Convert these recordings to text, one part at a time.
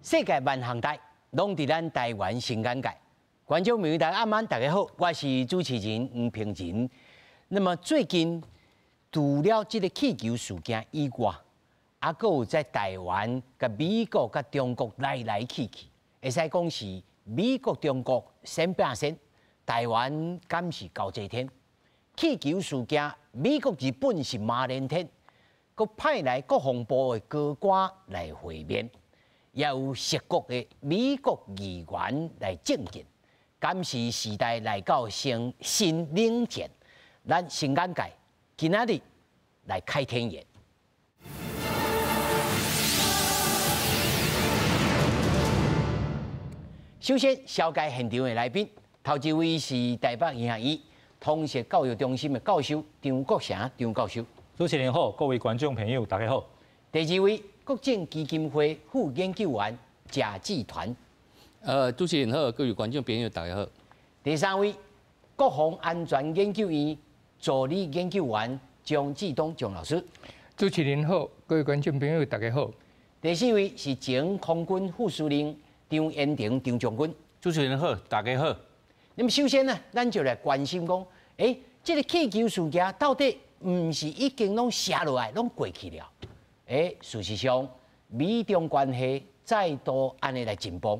世界万航台，拢伫咱台湾新眼界。观众朋友大家晚，大家好，我是主持人黄平仁。那么最近除了这个气球事件以外，还有在台湾、甲美国、甲中国来来去去，会使讲是美国、中国先变先，台湾敢是高济天。气球事件，美国、日本是马连天，佮派来国防部的高官来会面。也有涉国的美国议员来证件，敢是时代来到新冷战，咱新眼界今仔日来开天眼。首先，小介现场的来宾，头一位是台北医学院通识教育中心的教授张国成张教授。主持人好，各位观众朋友，大家好。第二位。国政基金会副研究员贾志团，主持人好，各位观众朋友，大家好。第三位，国防安全研究院助理研究员张志东张老师，主持人好，各位观众朋友，大家好。第四位是前空军副司令张延廷张将军，主持人好，大家好。那么首先呢，咱就来关心讲，这个气球事件到底唔是已经拢写落来，拢过去了？事实上，美中关系再度安尼来紧绷。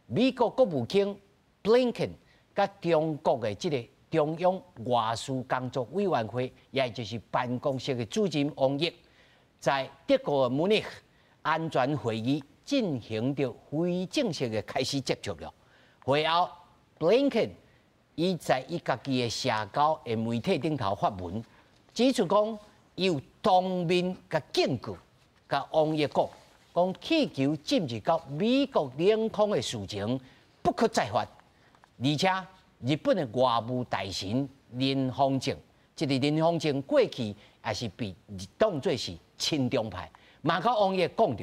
美国国务卿 Blinken 甲中国的这个中央外事工作委员会，也就是办公室的主任王毅，在德国的慕尼黑安全会议进行着非正式的开始接触了。会后 ，Blinken 伊在伊家己的社交的媒体顶头发文，指出讲有当面甲证据。甲王毅讲气球进入到美国领空的事情不可再发，而且日本的外务大臣林芳正，这个林芳正过去也是被当作是亲中派，嘛甲王毅讲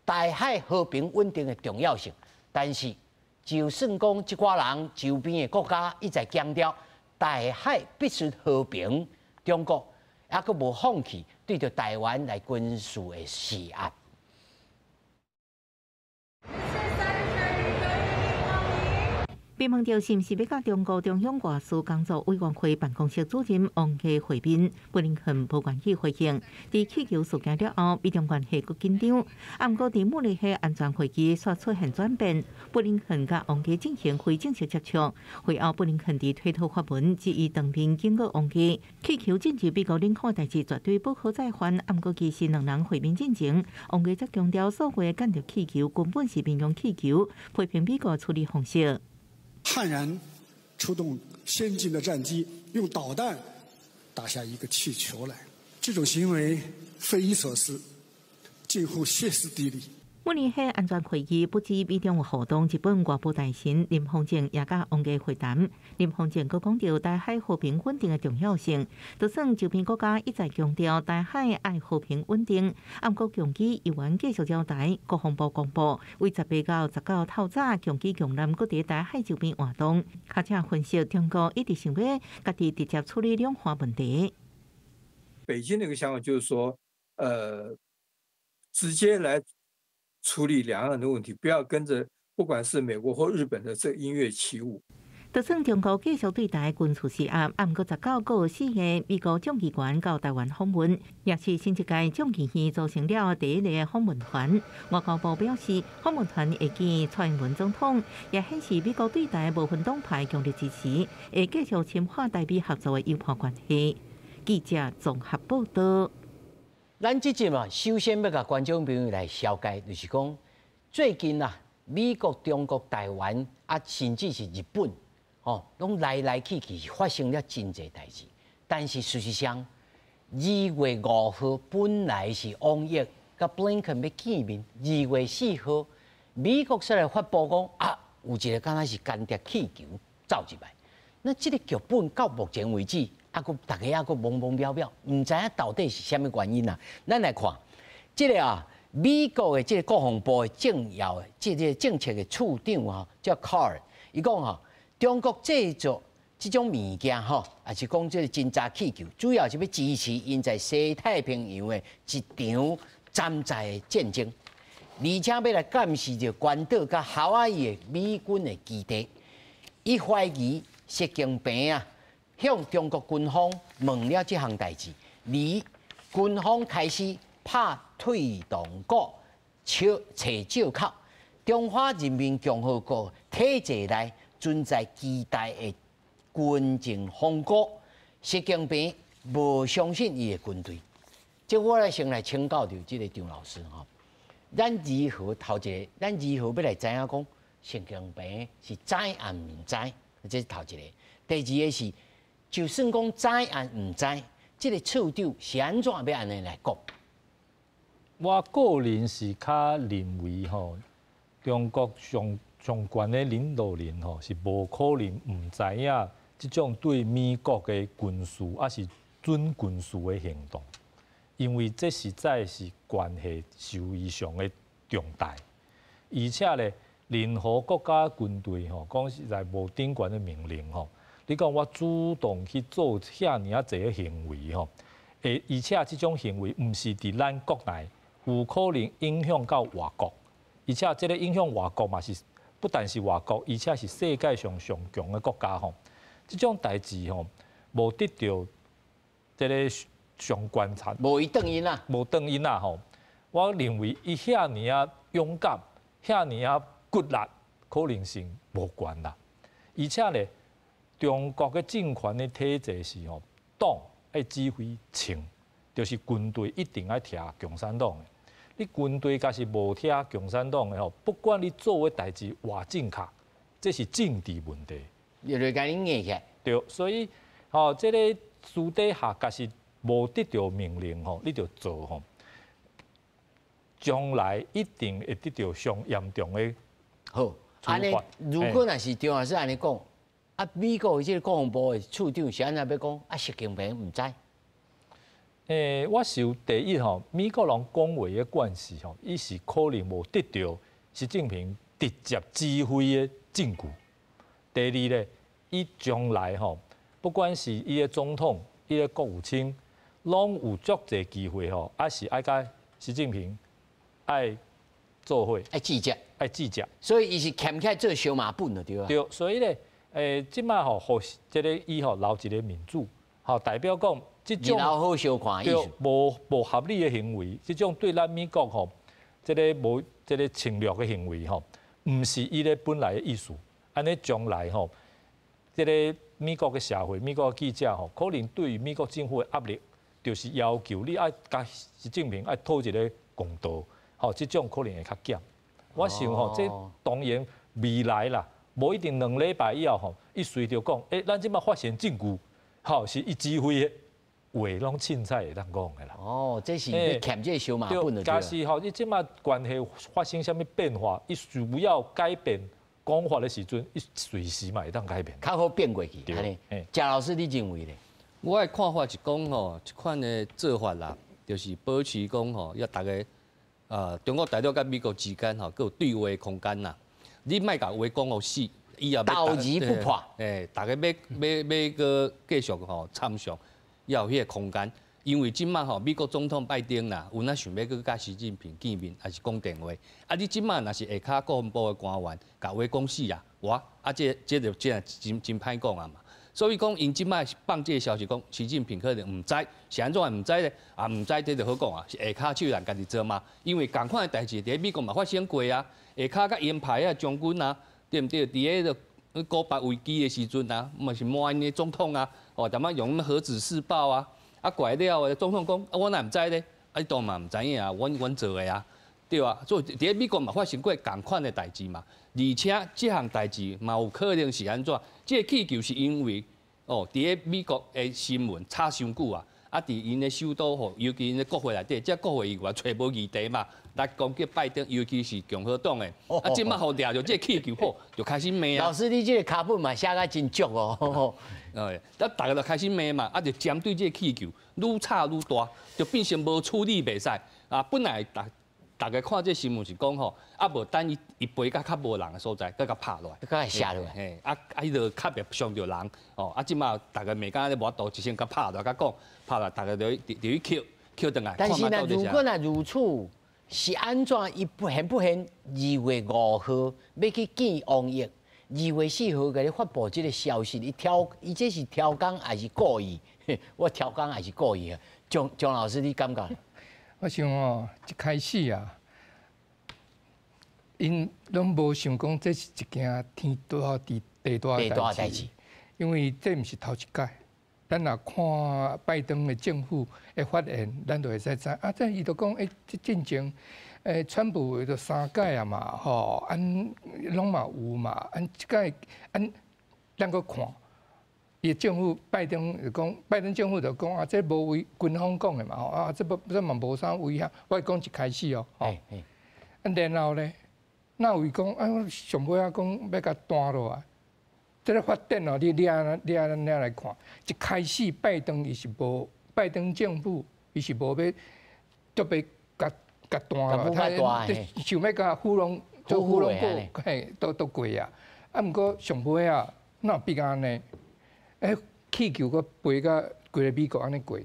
台海和平稳定的重要性，但是就算讲这寡人周边的国家一再强调台海必须和平，中国还阁无放弃对着台湾来军事的施压。被问到是毋是要甲中国中央外事工作委员会办公室主任王毅会面，布林肯无愿意回应。伫气球事件了后，美中关系佫紧张。不过伫慕尼黑安全会议煞出现转变，布林肯甲王毅进行非正式接触。会后，布林肯伫推特发文指伊当面警告王毅，气球进入美国领空的代志绝对不可再犯。不过其实两人会面进前，王毅则强调所谓间谍气球根本是民用气球，批评美国处理方式。悍然出动先进的战机，用导弹打下一个气球来，这种行为匪夷所思，近乎歇斯底里。慕尼黑安全会议不止美中活动，日本外务大臣林芳正也甲王毅会谈。林芳正佫讲到台海和平稳定的重要性，就算周边国家一再强调台海爱和平稳定，不过强机依然继续交代。国防部公布，为18到19透早，强机强舰佫伫台海周边活动，而且分析中国一直想要家己直接处理两岸问题。北京的一个想法就是说，直接来处理两岸的问题，不要跟着不管是美国或日本的这音乐起舞。就算中国继续对台军事施压，不过19个4个美国众议员到台湾访问，也是新一届众议院组成了第一个访问团。外交部表示，访问团会见蔡英文总统，也显示美国对台部分党派强烈支持，会继续深化台美合作的友好关系。记者综合报道。咱这集首先要甲观众朋友来了解，就是讲最近美国、中国、台湾甚至是日本，拢来来去去发生了真侪代志。但是事实上，2月5号本来是王毅甲 Blinken 要见面，2月4号美国出来发布讲有一个敢若是间谍气球走入来。那这个剧本到目前为止。大家懵懵渺渺，唔知影到底是什么原因啊？咱来看，这个美国的这个国防部的这个政策的处长叫 Carr， 伊讲中国制作这种物件也是讲这个侦察气球，主要是要支持因在西太平洋的一场山寨的战争。而且要来监视着关岛甲夏威夷的美军的基地。伊怀疑习近平啊，向中国军方问了这项代志，而军方开始拍推动鼓、找借口。中华人民共和国体制内存在巨大的军政风波，习近平无相信伊的军队。即我来先来请教着这个张老师吼，咱如何头一个，咱如何要来知影讲习近平是知还唔知？这是头一个。第二个是，就算讲知还唔知，这个处长是安怎要安尼来讲？我个人是较认为吼，中国上悬的领导人吼是无可能唔知影即种对美国的军事还是准军事的行动，因为这实在是关系受异常的重大，而且咧，任何国家军队吼，讲实在无顶悬的命令吼，你讲我主动去做遐尔啊侪个行为吼，而且即种行为毋是伫咱国内。有可能影响到外国，而且这个影响外国嘛是不但是外国，而且是世界上上强的国家吼。这种代志吼，无得到这个上观察，无伊等因啦，无等因啦吼。我认为伊遐尔啊勇敢，遐尔啊骨力，可能性无悬啦。而且咧，中国的政权的体制是吼，党爱指挥清，就是军队一定爱听共产党的。你军队假是无听共产党的吼，不管你做的代志偌正确，这是政治问题。就来甲你硬起来。对，所以吼，这个私底下假是无得到命令吼，你就做吼，将来一定会得到上严重的好，安尼如果若是张老师安尼讲，啊，美国的这个国防部的处长是安怎要讲？啊，习近平唔知。我受第一吼，美国人讲话的惯势吼，伊是可能无得到习近平直接指挥的证据。第二咧，伊将来吼，不管是伊的总统、伊的国务卿，拢有足侪机会吼，还是爱甲习近平爱做伙，爱记者，爱记者。所以伊是欠起来做小马本的对啊。对，所以咧，即摆吼，互即个伊吼留一个民主，吼代表讲。然后好小看意思，无合理的行为，这种对咱美国吼，这个无这个侵略的行为吼，毋是伊咧本来的意思。安尼将来吼，这个美国的社会、美国的记者吼，可能对于美国政府的压力，就是要求你爱甲习近平爱讨一个公道，吼，这种可能会较减。我想吼，这当然未来啦，无一定2礼拜以后吼，伊随着讲，咱即摆发现证据，吼是伊指挥的。话拢凊彩会当讲的啦。哦，这是要欠这小马本的。假使吼，你即马关系发生什么变化，伊需要改变讲法的时阵，伊随时嘛会当改变。较好变过去，安尼。贾老师，你认为咧？我的看法是讲吼，这款的做法啦，就是保持讲吼，要大家中国大陆甲美国之间吼，有对话空间啦。你莫甲话讲互死，伊也道义不破。大家要个继续吼参详。要有迄个空间，因为即摆吼，美国总统拜登啦，有哪想要去甲习近平见面，还是讲电话？啊，你即摆若是下骹国防部的官员，甲话讲死啊，这就真歹讲啊嘛。所以讲，因即摆放这个消息讲，习近平可能唔知，是安怎唔知咧？啊，唔知这就好讲啊，是下骹手人家己做嘛。因为同款的代志伫美国嘛发生过啊，下骹甲鹰派啊将军啊，对毋对？伫个古巴危机的时阵啊，嘛是莫安尼总统啊。哦，淡仔用核子试爆啊，怪了，总统讲，我哪唔知咧？你当嘛唔知影啊，阮做的啊，对啊，所以伫美国嘛发生过同款的代志嘛，而且这项代志嘛有可能是安怎？这个气球是因为伫美国的新闻炒伤久啊，伫因的首都吼，尤其因的国会内底，这国会议员找无议题嘛，来攻击拜登，尤其是共和党的，即摆互掠着这气球好，就开始骂啊。老师，你这个卡本嘛写甲真足哦。大家就开始骂嘛，就针对这个气球愈炒愈大，就变成无处理袂使啊。本来大家看这新闻是讲吼，无等伊飞到较无人的所在，佮拍落来，佮下落来，伊就较别伤着人即马大家骂甲咧无度，一先佮拍落，佮讲拍落，大家就去扣倒来。但是呢，如果呢如此，是安怎？伊不现2月5號要去見王毅，2月4號甲你發布這個消息，伊這是調工還是故意？我調工還是故意啊？姜老師，你感覺？我想哦，一開始啊，因攏無想講這是一件天大代志，因為這毋是頭一屆。咱若看拜登的政府的發言，咱就會使知啊。這伊就講，這進前，川普就3屆啊嘛，吼，攏嘛有嘛，即屆咱個看，伊政府拜登就講，拜登政府就講啊，這無違軍方講的嘛，吼啊，這嘛無啥危險。我講一開始哦，吼，然後咧，哪位講啊，上尾啊講要甲彈落來。這個發展哦，你安來看，一開始拜登伊是無，拜登政府伊是無要，準備甲彈落，他想要甲糊弄過，嘿，都過啊。啊，毋過上尾啊，哪必安尼？氣球閣飛甲規個美國安尼過，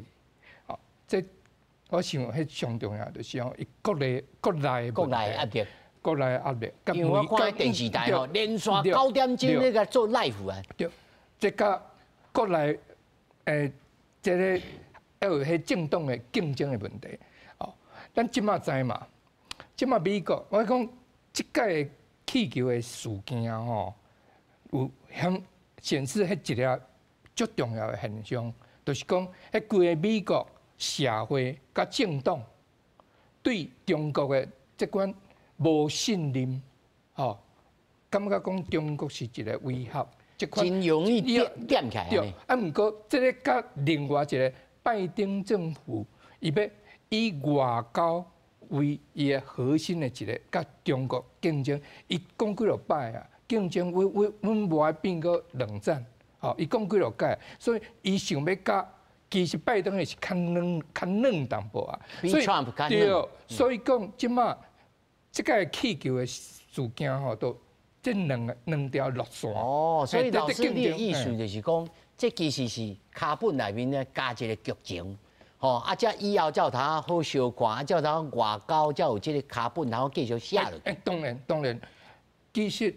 哦，這我想迄上重要就是講，伊國內壓力。國內壓力，因為我看電視台吼，連續9點鐘咧個做 live 啊。對，即個國內即個要有迄政黨的競爭的問題。哦，咱即馬知嘛，即馬美國，我講即屆氣球的事件吼，有顯示迄一個最重要的現象，就是講迄規個美國社會甲政黨對中國的即款。無信任，吼，感覺講中國是一個威脅，真容易點起來。對，啊，毋過這個甲另外一個拜登政府，伊要以外交為伊個核心的一個甲中國競爭，伊講幾落擺啊，競爭阮無愛變個冷戰，吼，伊講幾落屆，所以伊想要甲，其實拜登係較軟淡薄啊，所以講即馬。即個氣球的事件吼，都即兩條路線。哦，所以老師你的意思就是講，這其實是卡本內面咧加一個劇情，吼，啊，這以後才有他好相關，啊，才有他外交，才有這個卡本，然後繼續寫落去。當然，其實，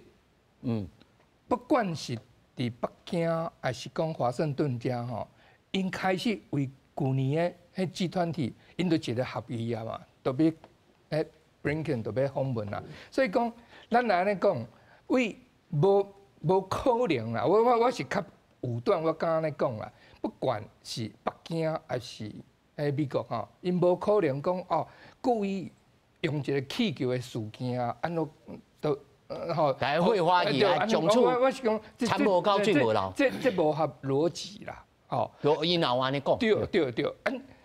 不管是佇北京，還是講華盛頓遮吼，因開始為去年的迄集團體，因都一個合意啊嘛，特別Blinken 就要訪問啦，所以講，咱來安尼講，為無可能啦。我是較武斷，我敢安尼講啦。不管是北京還是美國吼，因無可能講哦，故意用一個氣球的事件啊，安怎都吼。大家會懷疑啊，總處參謀到最無漏。這無合邏輯啦，吼。因後安尼講。對，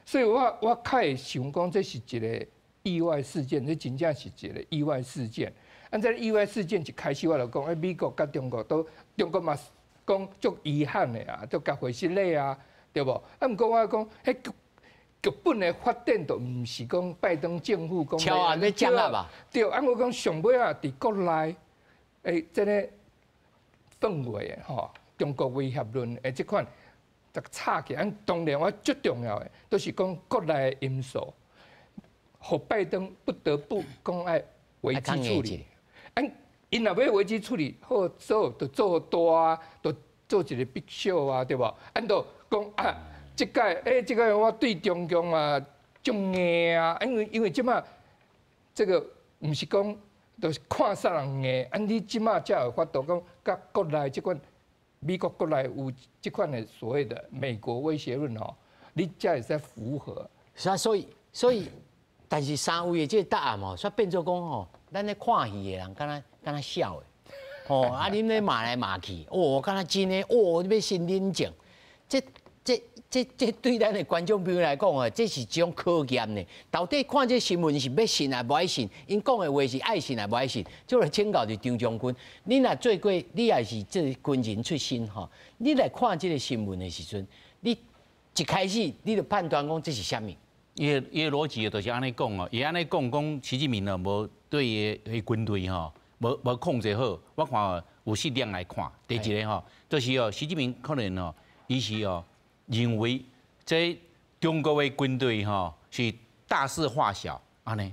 所以我較會想講，這是一個。意外事件，這真正是一個意外事件。按這意外事件一開始我就講，美國甲中國中國嘛講足遺憾的啊，足甲回失禮啊，對無？啊，毋過我講，迄劇本的發展就毋是講拜登政府講。超安要接納吧？對，啊，我講上尾啊，佇國內這個氛圍吼，中國威脅論這款，就吵起。當然我最重要的都是講國內的因素。互拜登不得不講愛危機處理，因若要危機處理，好做就做大啊，就做一個 big show 啊，對無？就講啊，即個我對中共啊，種硬啊，因為即馬這個毋是講，就是看啥人硬，你即馬才有法度講，甲國內即款美國國內有即款的所謂的美國威脅論吼，你才會使符合。是啊，所以。但是3位的這個答案吼，煞變做講吼，咱咧看戲的人敢若笑的，吼啊，恁咧罵來罵去，哦，敢若真的，哦，你要先冷靜。這對咱的觀眾朋友來講啊，這是一種考驗呢。到底看這新聞是要信還是不愛信？因講的話是愛信還是不愛信？就來請教就張將軍，你若做過，你也是這軍人出身吼，你來看這個新聞的時陣，你一開始你就判斷講這是啥物？伊個邏輯就是安尼講哦，伊安尼講習近平哦，無對伊個軍隊吼，無控制好。我看有4點來看。第一個吼，就是哦，習近平可能哦，伊是哦認為這中國的軍隊吼是大事化小安尼，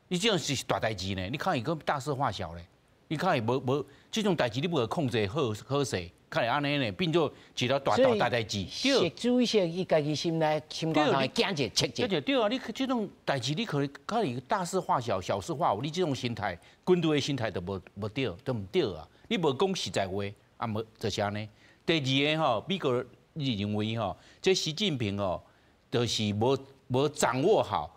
你这种是大代志呢，你看伊个大事化小咧，你看伊无这种代志，你无控制好势，看来安尼呢，变做一条大代志。习主席伊家己心肝头会惊者切者。对啊，你这种代志，你可能看你大事化小，小事化无，你这种心态，军队的心态都无对，都唔对啊！你无讲实在话，啊无就是安尼。第二个吼，美国认为吼，这习近平吼，就是无掌握好。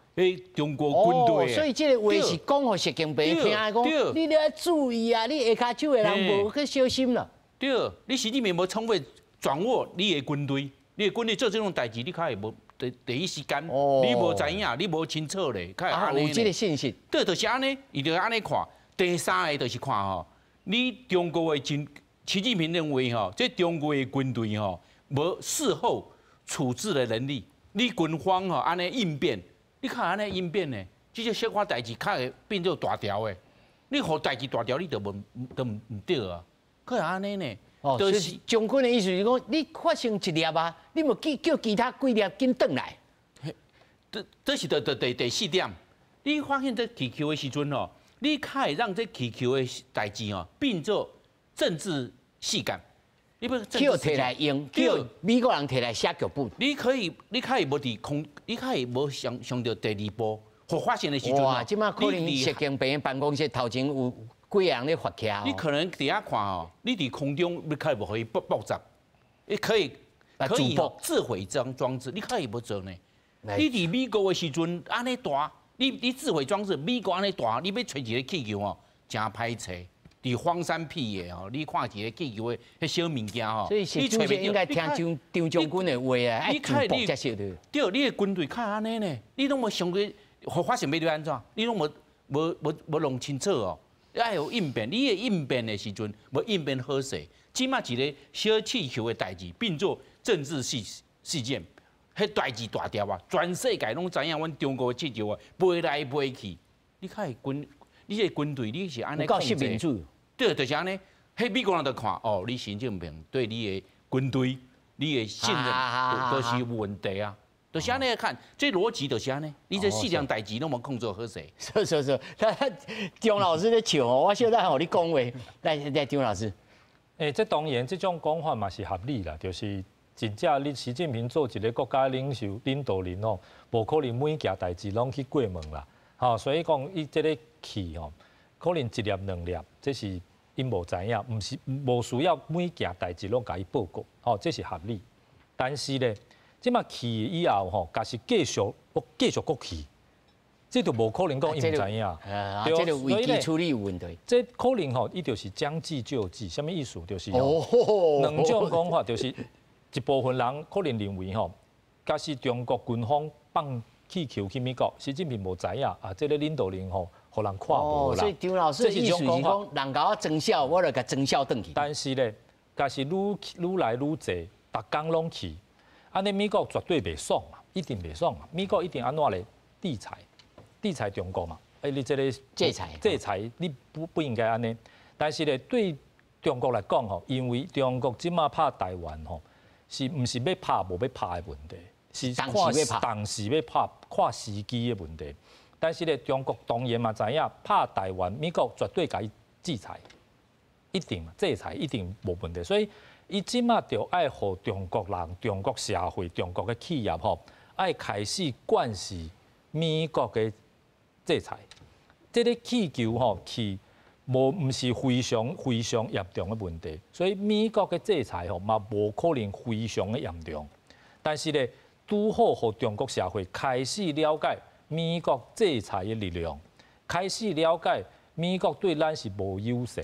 中国军队，所以这个话是讲互习近平听的，讲你要注意啊，你下骹手的人无去小心啦。对，你习近平无充分掌握你的军队，你的军队做这种代志，你较会无第一时间，你无知影，你无清楚咧，较会安尼。有这个信息。对，就是安尼，伊就安尼看。第三个就是看吼，你中国的习近平认为吼，这中国的军队吼无事后处置的能力，你军方吼安尼应变。你看安尼应变呢，这些小可代志，较会变做大条的。你互代志大条，你就唔对啊。可是安尼呢？就是将军的意思是讲，你发生一粒啊，你无叫其他几粒紧转来。这是第四点。你发现这气球的时阵哦，你较会让这气球的代志哦变做政治事件。你不叫摕来用，叫美国人摕来写剧本。你较会无伫空，你较会无上到第二步，互发现的时阵哇，即马可能习近平办公室头前有几个人咧发徛。你可能底下看哦，你伫空中你较无可以爆炸，你可以自毁装置，你较会无做呢？你伫美国的时阵安尼大，你自毁装置，美国安尼大，你要找一个气球哦，真歹找。伫荒山僻野哦，你看一个气球的迄小物件哦，所以习主席应该听张将军的话啊，爱自爆才是对。对，你的军队看安尼呢，你拢无想过发生要对安怎？你拢无弄清楚哦，要有应变，你的应变的时阵无应变好势，即马一个小气球的代志变做政治事件，迄代志大条啊，全世界拢知影，阮中国的气球啊飞来飞去，你看你这军队你是安尼控制？对，就是安尼。迄美国人就看哦，你习近平对你的军队、你的信任都是有问题啊。就是安尼来看，这逻辑就是安尼。你这四样代志拢无控制好势。是，张老师咧笑哦，我小等互你讲话。来，张老师。这当然这种讲法嘛是合理啦，就是真正你习近平做一个国家领导人哦，无可能每件代志拢去过问啦。吼，所以讲伊这个气吼，可能一粒两粒，这是因无知影，毋是无需要每件代志拢甲伊报告，吼，这是合理。但是咧，即马气以后吼，假是继续搁气，这就无可能讲伊毋知影。这个危机处理有问题。这可能吼，伊就是将计就计，什么意思？就是两种讲法，就是一部分人可能认为吼，假是中国军方放气球去美国，习近平无知影啊，这个领导人吼，互人看无啦。所以张老师的意思是讲，人甲我增效，我就甲增效转去。但是咧，假是愈来愈侪，逐工拢去，安尼美国绝对袂爽嘛，一定袂爽嘛。美国一定安怎咧制裁中国嘛？你这个制裁，你不应该安尼。但是咧，对中国来讲吼，因为中国即马拍台湾吼，是毋是要拍无要拍的问题？是当时要拍，看时机的问题。但是咧，中国当然嘛知影拍台湾，美国绝对甲伊制裁，一定制裁一定无问题。所以，伊即马就爱互中国人、中国社会、中国嘅企业吼，爱开始惯视美国嘅制裁。这个气球吼去毋是非常严重嘅问题，所以美国嘅制裁吼嘛无可能非常嘅严重。但是咧，拄好互中国社会开始了解美国制裁的力量，开始了解美国对咱是无友善。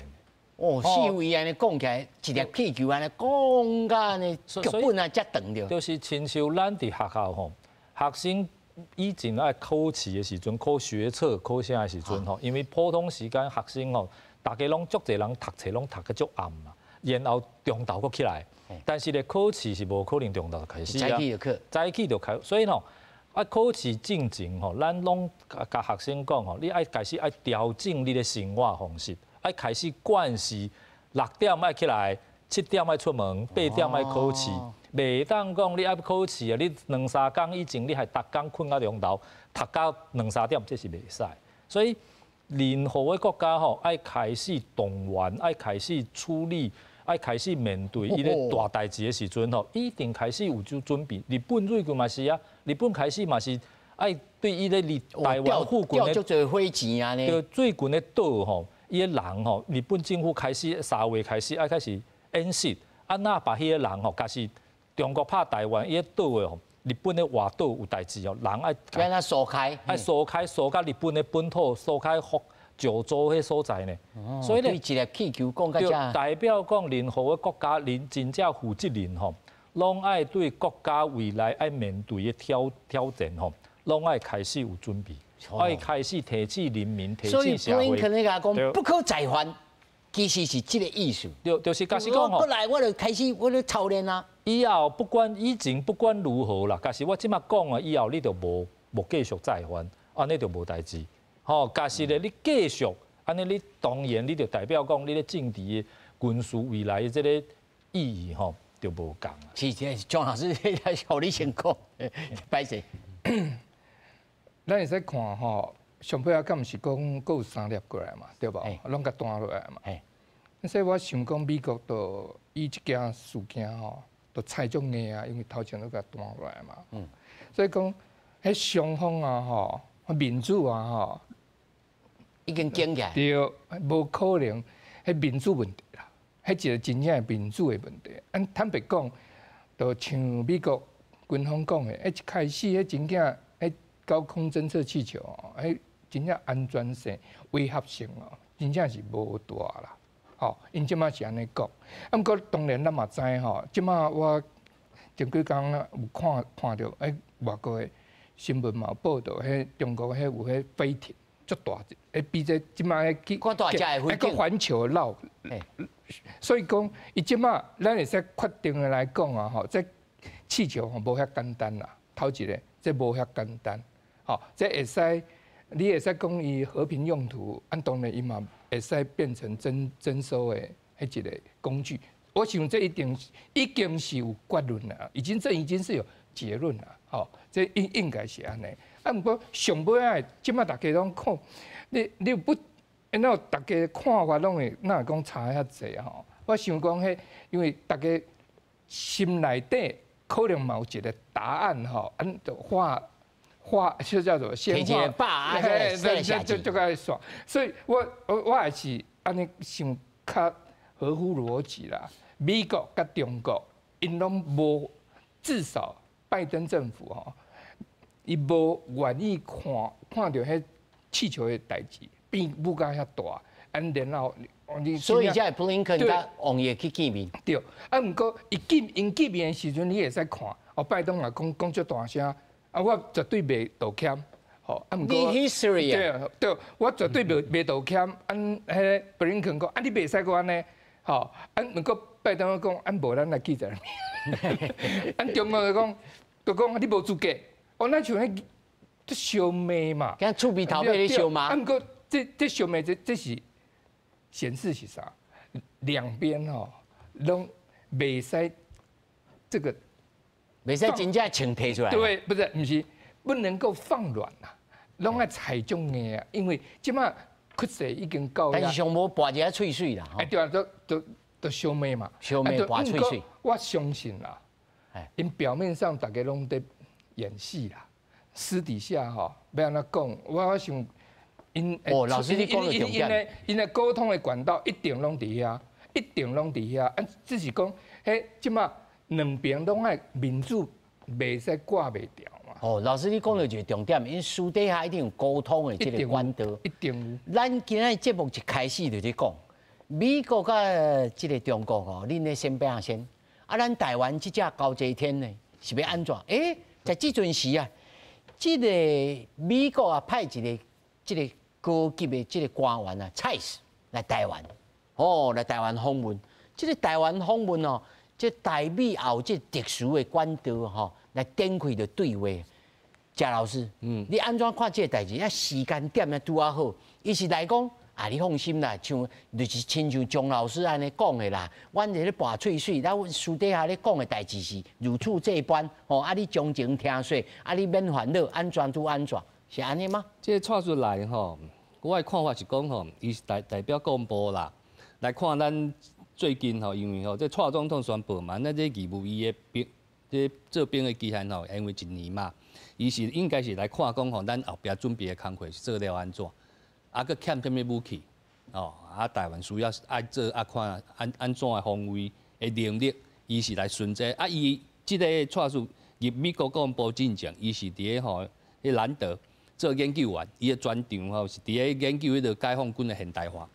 四位安尼讲起来，一粒气球安尼讲甲安尼剧本啊，遮长着。就是亲像咱伫学校吼，学生以前爱考试的时阵，考学测、考啥的时阵吼，因为普通时间学生吼，大家拢足侪人读册拢读个足暗嘛，然后中昼搁起来。但是咧，考试是无可能中昼就开始啊，早起就开，所以吼，考试进前吼，咱拢甲学生讲吼，你爱开始爱调整你的生活方式，爱开始惯视6点爱起来，7点爱出门，8点爱考试，袂当讲你爱考试啊，你2、3工以前你还逐工困到中昼，读到2、3点，这是袂使。所以任何的国家吼，爱开始动员，爱开始处理，爱开始面对伊个大代志的时阵吼，一定开始有准备。日本最近嘛是啊，日本开始嘛是爱对伊个台湾附近的调足多火钱啊呢。最近的岛吼，伊个人吼，日本政府开始3月开始爱开始演习，那把迄个人吼，假是中国拍台湾伊个岛的吼。日本的外岛有代志哦，人爱让它疏开，爱疏开，疏到日本的本土，疏开九州迄所在呢。所以呢，一个气球讲到就这，代表讲任何的国家，真正负责任吼，拢爱对国家未来爱面对的挑战吼，拢爱开始有准备，爱开始提起人民，提起社会。所以布林肯那个讲不可再犯，其实是这个意思。就是假使讲吼，过来我就开始我就操练啊。以后不管以前不管如何啦，假使我即马讲啊，以后你就无继续再犯，安尼就无代志。吼，假使咧你继续，安尼你当然你就代表讲你咧政治的军事未来的这个意义吼，就无共啊。是，张老师，互你先讲，歹势。咱会使看吼，上尾啊，敢毋是讲佫有3粒过来嘛，对无？拢甲弹落来嘛。所以我想讲，美国都以即件事件吼。都踩足硬啊，因为头前都甲弹落来嘛。所以讲，迄双方啊吼，民主啊吼，已经惊起来。对，无可能，迄民主问题啦，迄一个真正的民主的问题。坦白讲，就像美国军方讲的，一开始迄真正迄高空侦测气球哦，迄真正安全性、威胁性哦，真正是无大啦。吼，因即马是安尼讲，毋过当然咱嘛知吼，即马我前几工有看到外国的新闻嘛报道，迄中国迄有迄飞艇足大只，比这即马迄个环球绕，所以讲伊即马咱会使确定的来讲啊，吼，这气球吼无遐简单啦，头一个这无遐简单，吼，这会使你会使讲伊和平用途，当然伊嘛。会使变成征收的迄一个工具，我想这已经是有结论啦，已经是有结论啦，吼，这应该是安尼。毋过上尾啊，即马大家拢看，你不，然后大家看法拢会哪讲差遐济吼？我想讲迄，因为大家心内底可能嘛有一个答案吼，就就叫做先画，就该耍，所以我还是安尼想较合乎逻辑啦。美国甲中国，因拢无，至少拜登政府吼，伊无愿意看到迄气球的代志变不甲遐大，然后所以才布林肯甲王爷去见面。对，毋过因见面的时阵，你会使看，拜登也讲足大声。我绝对袂道歉，吼。你 history 啊？对，我绝对袂道歉。迄布林肯讲，你袂使讲安尼，吼。毋过拜登讲，无咱来记者面。中国就讲你无资格。咱像迄小妹嘛，跟厝边头尾咧小嘛。毋过这小妹这是显示是啥？两边吼拢袂使这个。袂使真正请提出来。对，不是，不能够放软啦，拢爱踩中硬啊，因为即马确实已经够。但是上无拔一下脆水啦。对啊，都小妹嘛。小妹拔脆水。我相信啦，因表面上大家拢在演戏啦，私底下吼要安怎讲？我想因老师你讲了重点。因的沟通的管道一定拢伫遐，一定拢伫遐。只是讲，即马。两边拢爱民主，袂使挂袂掉嘛。老师，你讲到一个重点，因私底下一定有沟通的这个管道。一定有。咱今仔节目一开始就在讲，美国甲这个中国吼，恁咧先拼先。咱台湾这只高阶天呢，是要安怎？在这阵时啊，这个美国啊派一个这个高级的这个官员啊，蔡斯来台湾，来台湾访问。这个台湾访问哦。这台美后这特殊的管道吼，来展开着对话。贾老师，你安怎看这个代志？时间点咧拄啊好，伊是来讲你放心啦，像就是亲像钟老师安尼讲的啦。阮在咧拔喙水，咱私底下咧讲的代志是如此这般。你将情听说，你免烦恼，安全拄安全，是安尼吗？这串出来吼，我的看法是讲吼，伊是代表公布啦，来看咱最近吼，因为吼这蔡总统宣布嘛，咱这义务役的兵，这做兵的期限吼，因为1年嘛，伊是应该是来看讲吼，咱后壁准备的工作是做了安怎，啊，佮欠什么武器，哦，啊，台湾需要按做看安怎的防卫的能力，伊是来顺这，啊，伊即个蔡叔入美国国防部进前，伊是伫个吼，迄兰德。做研究员，伊的专长吼是伫咧研究迄个解放军的现代化，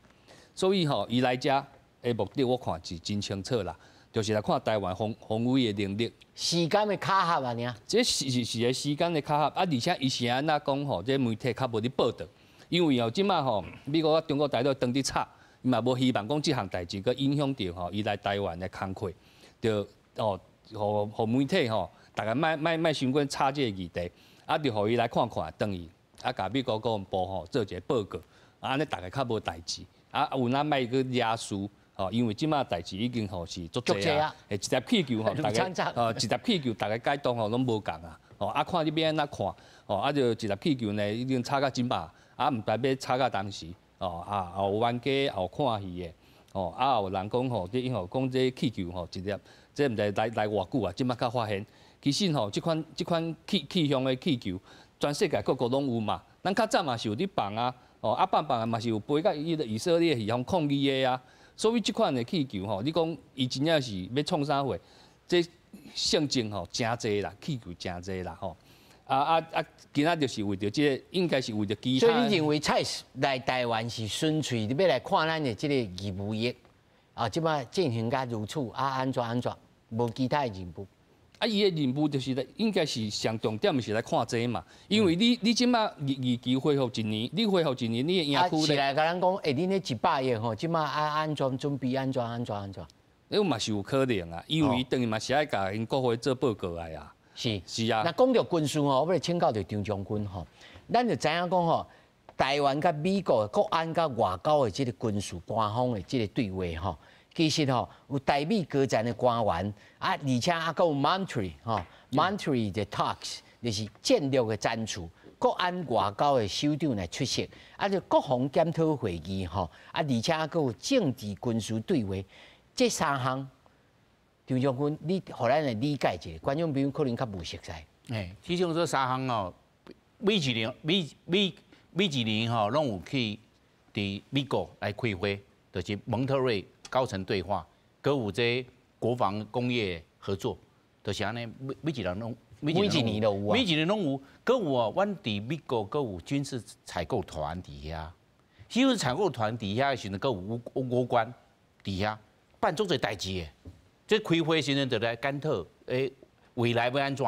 所以吼伊来遮的目的我看是真清楚啦，就是来看台湾防卫的能力。时间的卡合啊，尔。这是个时间的卡合，啊，而且伊是安那讲吼，这媒体较无咧报道，因为吼即马吼美国、中国大陆当伫吵，伊嘛无希望讲即项代志佮影响到吼伊来台湾的工作，就哦，互媒体吼，大家莫伤过吵这个议题。啊，就互伊来看看，等于啊，甲美国国防部吼做一个报告，安尼大家较无代志，啊，有哪莫去惹事，吼，因为即马代志已经吼是足侪啊，一粒气球吼，大家一粒气球大家解冻吼拢无共啊，吼，啊看你要安怎看，吼，啊就一粒气球呢已经炒到真饱，啊毋知要炒到当时，哦啊后冤家也有看戏的，哦啊有人讲吼，即吼讲这气球吼一粒，这毋知来偌久啊，即马才发现。其实吼，即款气象的气球，全世界各国拢有嘛。咱较早嘛是有伫放啊，哦啊放嘛是有飞到以色列是向抗议的啊。所以即款的气球吼，你讲伊真正是要创啥货？这性质吼真侪啦，气球真侪啦吼。今仔就是为着这个，应该是为着其他。所以你认为蔡来台湾是纯粹你要来看咱的这个义务役啊？即摆进行甲如此啊，安怎，无其他的任务。啊，伊的任务就是来，应该是上重点是来看这嘛，因为你即马预期恢复1年，你恢复1年，你的营区咧。是来甲咱讲，恁迄100亿吼，即马安怎准备安怎？迄嘛是有可能啊，因为等于嘛是爱甲因国会做报告来啊。是啊。那讲到军事吼，我要请教着张将军吼，咱就知影讲吼，台湾甲美国国安甲外交的即个军事官方的即个对话吼。其实吼有台美高层的官员啊，而且还有 Monterey 的 talks， 就是战略的展示，国安外交的首长来出席，啊，就国防检讨会议吼，啊，而且还有政治军事对话，这3项，张将军，你互咱来理解一下，观众朋友可能较无熟悉。其中这3项哦，每一年吼，拢有去伫美国来开会，就是蒙特瑞。高层对话，佮有这国防工业合作，就是安尼，每一年拢每一年都有啊，每一年拢有。佮有啊，阮伫美国佮有军事采购团伫遐，军事采购团伫遐的时阵，佮有武官伫遐办足侪代志的。这开会时阵就来检讨，未来要安怎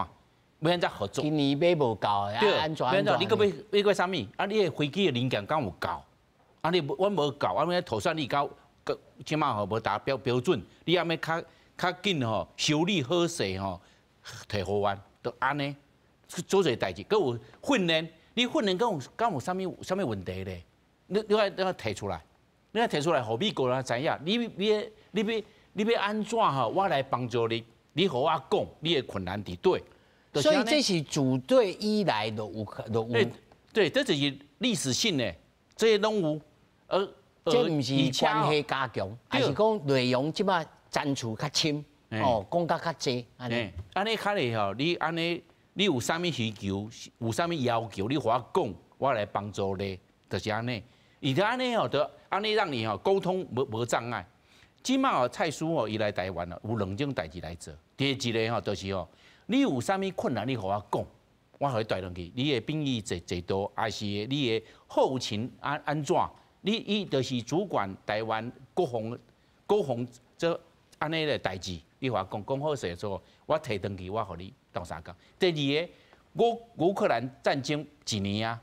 合作？今年买无够，安怎？你佮要个啥物？啊，你的飞机的零件敢有够？啊，阮无够，啊，你投算力高。即马吼无达标准，你还要较紧吼修理好势吼，摕互阮，就安尼做侪代志，佮有训练，你训练敢有啥物问题咧？你要提出来，互美国人知影，你要安怎吼？我来帮助你，你互我讲，你的困难伫对。所以这是组队以来都有。对，这就是历史性的，这些拢有，这毋是关系加强，还是讲内容即摆展示较深，哦，讲甲较济，安尼较咧吼，你安尼，你有啥物需求，有啥物要求，你互我讲，我来帮助你，就是安尼。而且安尼吼，就安尼让你吼沟通无障碍。即马吼蔡叔吼伊来台湾有2种代志来做。第一个吼就是吼，你有啥物困难，你互我讲，我互你带落去。你的兵役制度，还是你的后勤安怎？伊就是主管台湾国防这安尼的代志，你话讲好势之后，我提登去，我互你当三工。第二个，乌克兰战争1年啊，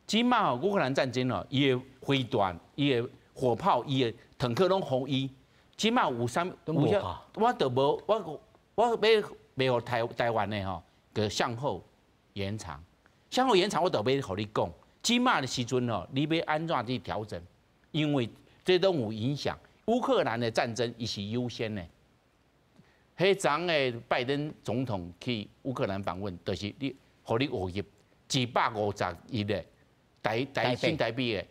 即马乌克兰战争哦，伊的飞弹、伊的火炮、伊的坦克拢互伊，即马有啥？我都无，我要互台湾的吼，个向后延长，我都要互你讲。即马的时阵哦，你要安怎去调整？因为这都有影响。乌克兰的战争伊是优先的。迄阵的拜登总统去乌克兰访问，就是你，互你学习150亿的新台币的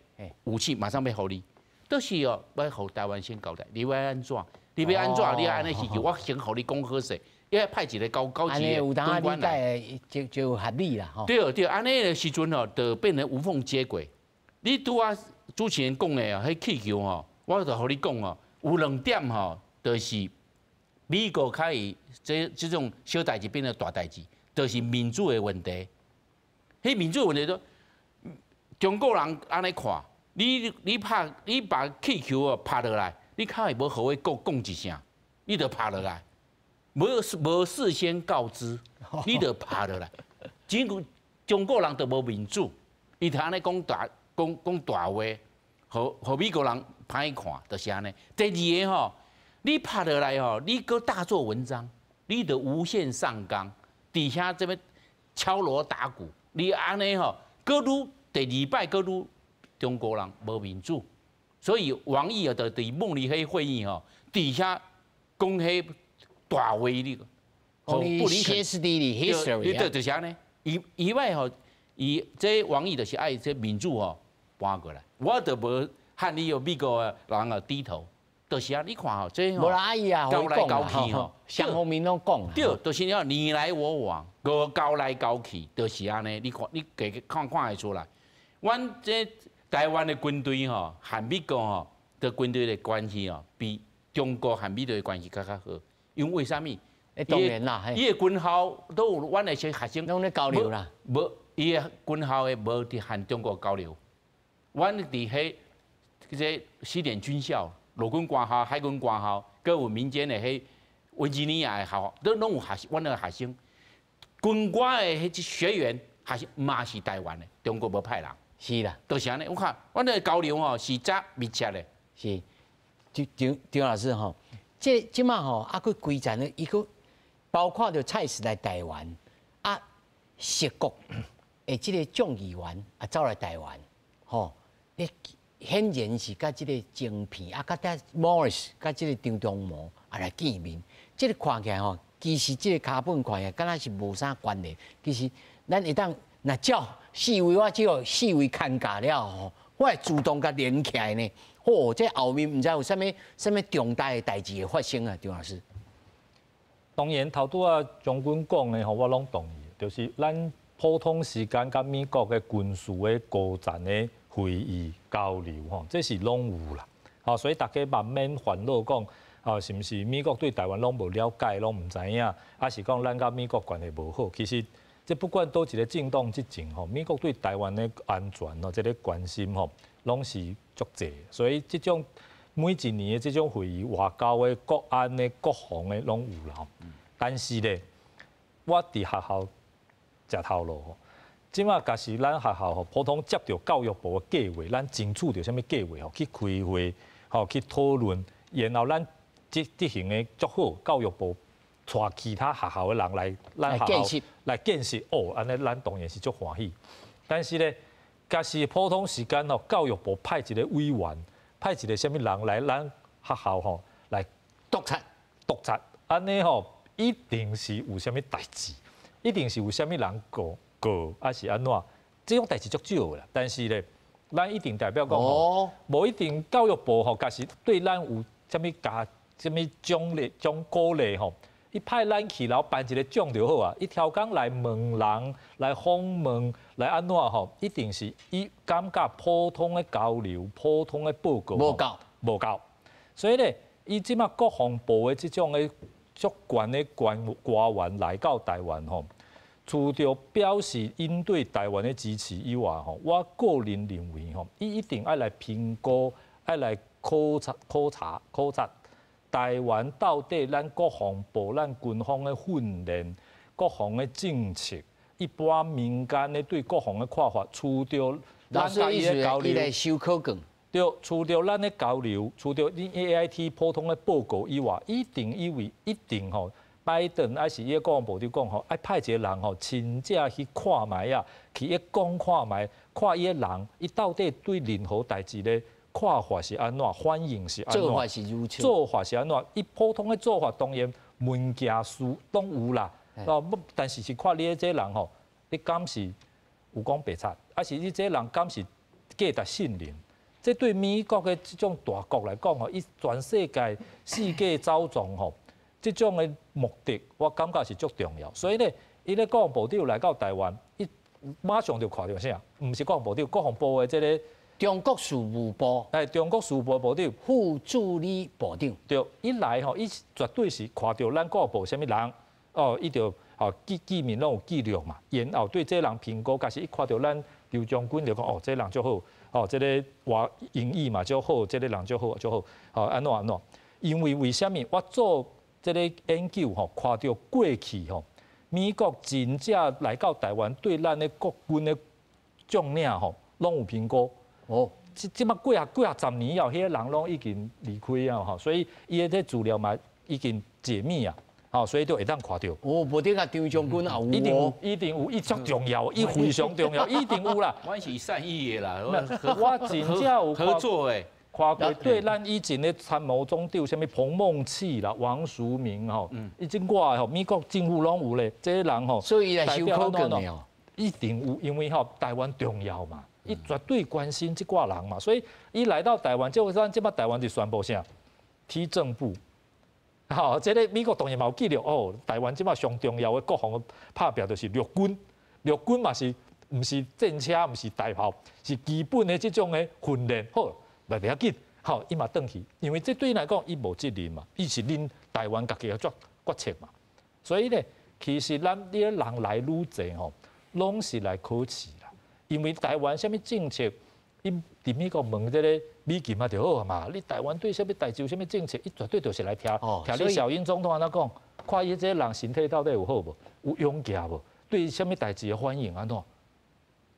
武器马上要互你，都是哦，要互台湾先交代，你要安怎？你要安怎？你要安尼是叫我先互你讲好势，要派一个高级的军官来，就合理啦吼。对，安尼的时阵哦，就变成无缝接轨。你拄啊主持人讲的啊，迄气球吼，我就互你讲哦，有2点吼，就是美国开始这种小代志变成大代志，就是民主的问题。迄民主问题都中国人安尼看，你把气球哦拍落来，你较会无好话讲一声，你就拍落来，无事先告知，你就拍落来。整个中国人就无民主，伊就安尼讲大话，互美国人歹看，就是安尼。第二个吼，你拍落来吼，你搁大做文章，你就无限上纲，底下这边敲锣打鼓，你安尼吼，搁愈第2摆搁愈中国人无民主，所以王毅就伫慕尼黑会议吼，底下讲迄大话你，布林歇斯底里 history 啊，就是安尼。以外吼，伊这王毅就是爱这民主吼搬过来，我就无喊你有美国人啊低头，就是啊，你看吼，这无啦，伊啊，交来交去吼，双方面拢讲，对，就是要你来我往，个交来交去，就是安尼。你看，你看会出来，阮这台湾的军队吼，和美国吼的军队的关系吼，比中国和美国的关系较好，因为什么？当然啦，伊的军校都有阮的些学生拢咧交流啦。无，伊的军校的无伫和中国交流。阮伫迄这西点军校、陆军官校、海军官校，各有民间的迄维吉尼亚的校，都拢有学阮的学生。军官的迄学员学生嘛是台湾的，中国无派人。是啦，就是安尼。我看阮的交流吼是则密切的。是，张老师吼，即马吼啊，佮规站的伊佮。包括着蔡司来台湾，啊，涉国诶，即个众议员啊走来台湾，吼，你显然是甲即个晶片啊，甲遐 Morris 甲即个张忠谋啊来见面，即个看起来吼，其实即个卡本看起来敢若是无啥关联，其实咱会当若照四位我只有四位看假了吼，我会主动甲连起来呢，哦，这后面毋知有啥物重大诶代志会发生啊，张老师。当然，头拄啊，将军讲的吼，我拢同意，就是咱普通时间甲美国的军事的高层的会议交流吼，这是拢有啦。哦，所以大家慢慢烦恼讲，哦，是毋是美国对台湾拢无了解，拢毋知影，还是讲咱甲美国关系无好？其实，这不管倒一个政党执政吼，美国对台湾的安全吼，这个关心吼，拢是足济。所以这种每一年的这种会议，外交的、国安的、国防的拢有啦。但是咧，我伫学校食头路吼，即马假使咱学校吼，普通接到教育部的计划，咱争取到啥物计划吼，去开会吼，去讨论，然后咱执行的足好，教育部带其他学校的人来咱学校来建设哦，安尼咱当然是足欢喜。但是咧，假使普通时间吼，教育部派一个委员，派一个啥物人来咱学校吼来督察，安尼吼。一定是有啥物代志，一定是有啥物人过，还是安怎？这种代志足少个啦。但是咧，咱一定代表讲吼，无一定教育部吼，假使对咱有啥物啥物奖鼓励吼，伊派咱去然后办一个奖就好啊。伊挑工来问人，来访问，来安怎吼？一定是伊感觉普通的交流、普通的报告无够。所以咧，伊即马国防部的这种的。足悬的官员来到台湾吼，除了表示因对台湾的支持以外吼，我个人认为吼，伊一定要来评估，要来考察台湾到底咱国防部、咱军方的训练、国防的政策，一般民间的对国防的看法，除了咱甲伊的交流，收考卷。对，除了咱的交流，除了你 AIT 普通的报告以外，一定吼，拜登还是伊个国防部长讲吼，爱派一个人吼，亲自去看卖啊，去伊讲看卖，看伊个人，伊到底对任何代志咧看法是安怎，反应是安怎，做法是如此，做法是安怎，伊普通的做法当然文件事拢有啦，但是看你这人吼，你敢是有讲白贼，还是你这人敢是价值信任？这对美国的这种大国来讲吼，伊全世界世界走动吼，这种的目的，我感觉是足重要。所以咧，伊咧国防部长来到台湾，伊马上就看到啥？唔是国防部长，国防部的这个中国事务部，中国事务部部长副助理部长，对，伊来吼，伊绝对是看到咱国防部什么人，哦，伊就记面拢有记录嘛，然后对这人评估，假使伊看到咱刘将军就讲，哦，这人就好，哦，这个话英语嘛就好，这个人就好，哦，安怎？因为什么？我做这个研究吼，看到过去吼，美国真正来到台湾，对咱的国军的将领吼，拢有评估。哦，即摆几啊十年后，迄个人拢已经离开啊，吼，所以伊的资料嘛已经解密啊。哦，所以就会当看到。哦，无定啊，张将军也有。一定有，一定有，伊足重要，伊非常重要，一定有啦。我是善意的啦，我真正有合作诶，看过对咱以前的参谋总长，什么彭孟启啦、王淑明吼，已经我吼美国政府拢有咧，这些人吼，所以来收考卷的哦，一定有，因为吼台湾重要嘛，伊绝对关心这挂人嘛，所以伊来到台湾，就咱即摆台湾就宣布啥，踢正步。好，这个美国当然嘛有记录哦。台湾即摆上重要的国防的拍表就是陆军，陆军嘛是毋是战车，毋是大炮，是基本的这种的训练。好，袂要紧，好，伊嘛转去，因为这对伊来讲，伊无责任嘛，伊是恁台湾家己的决策嘛。所以咧，其实咱啲人来愈济吼，拢是来考试啦。因为台湾什么政策，伊伫美国问这个。美金嘛就好嘛，你台湾对什么代志有什么政策，伊绝对就是来听你小英总统安怎讲，看伊这人身体到底有好无，有勇健无，对什么代志的反应安怎？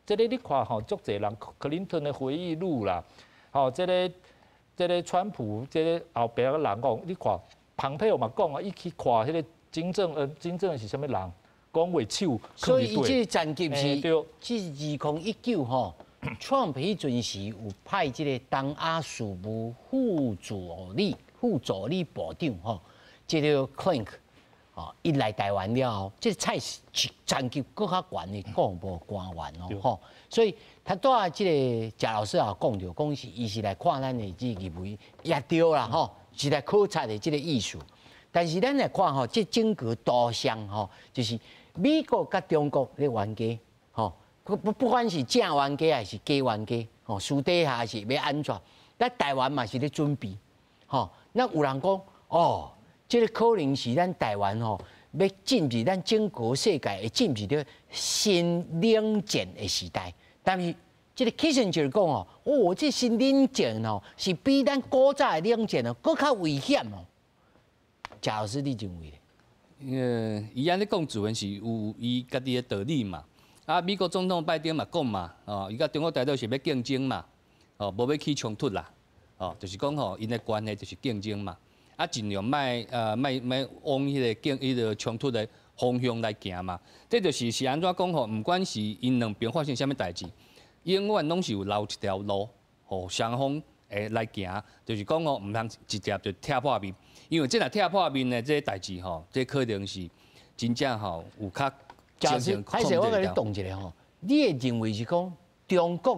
这个你看吼，足侪人克林顿的回忆录啦，吼，这个川普这个后边个人讲，你看蓬佩奥嘛讲啊，伊去看迄个金正恩是什么人，讲话手，所以伊这个战绩是2019吼。Trump 迄阵时有派这个东亚事务副助理部长吼，这个 Klink 哦，一来台湾了后，这个菜战绩更较悬的国防部官员哦吼，所以他拄啊，这个贾老师也讲着，讲是伊是来看咱的这认为也对啦吼，是来考察的这个艺术。但是咱来看吼，这整个图像吼，就是美国甲中国的冤家吼。不管是正冤家还是假冤家，吼，私底下是要安怎？咱台湾嘛是咧准备，吼。那有人讲，哦，这个可能是咱台湾吼要进入咱整个世界会进入到新冷战的时代。但是这个 Kissinger 讲哦，这新冷战哦是比咱古早的冷战哦更较危险哦。贾老师，你认为咧？伊安尼讲自然是有伊家己的道理嘛。啊，美国总统拜登嘛讲嘛，哦，伊甲中国大陆是要竞争嘛，哦，无要起冲突啦，哦，就是讲吼，因的关系就是竞争嘛，啊，尽量莫往迄个冲突的方向来行嘛，这就是安怎讲吼，毋管是因两边发生啥物代志，永远拢是有留一条路，吼，双方诶来行，就是讲吼，毋通直接就踢破面，因为这若踢破面的这代志吼，这可能是真正吼有较。假设还是我甲你动一下吼，你会认为是讲中国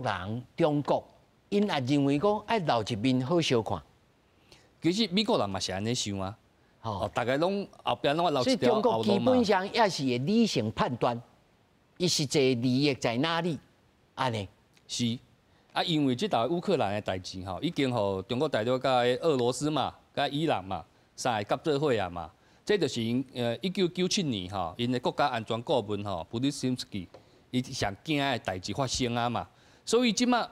因也认为讲爱留一面好相看。其实美国人嘛是安尼想啊，哦，大概拢后边拢留一条后路嘛。所以中国基本上也是会理性判断，伊实际利益在哪里，安尼。是啊，因为这道乌克兰的代志吼，已经互中国大陆甲俄罗斯嘛、甲伊朗嘛，三个合作伙啊嘛。这就是1997年吼，因的国家安全顾问吼普利辛斯基，伊上惊的代志发生啊嘛，所以即马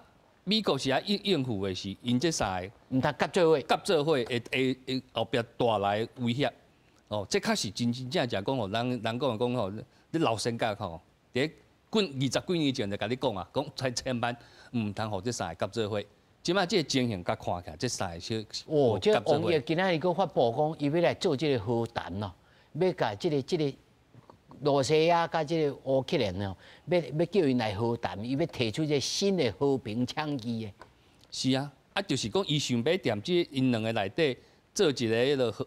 美国是应付的是因这三个，毋通合作伙会后壁带来威胁，哦，这确实真正讲吼，人讲吼，你老生甲吼，伫20几年前就甲你讲啊，讲千万毋通互这三个合作伙。即马这个情形甲看起来，这三个小这王毅今仔日佫发布讲，伊要来做这个和谈咯，要甲这个罗西亚甲这个乌克兰哦，要叫因来和谈，伊要提出一个新的和平倡议的。是啊，就是讲伊想要踮这因两个内底做一个迄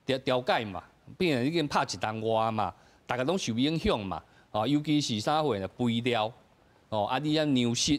个调解嘛，变成已经拍一档话嘛，大家拢受影响嘛，哦，尤其是啥货呢？肥料，哦，你遐牛食。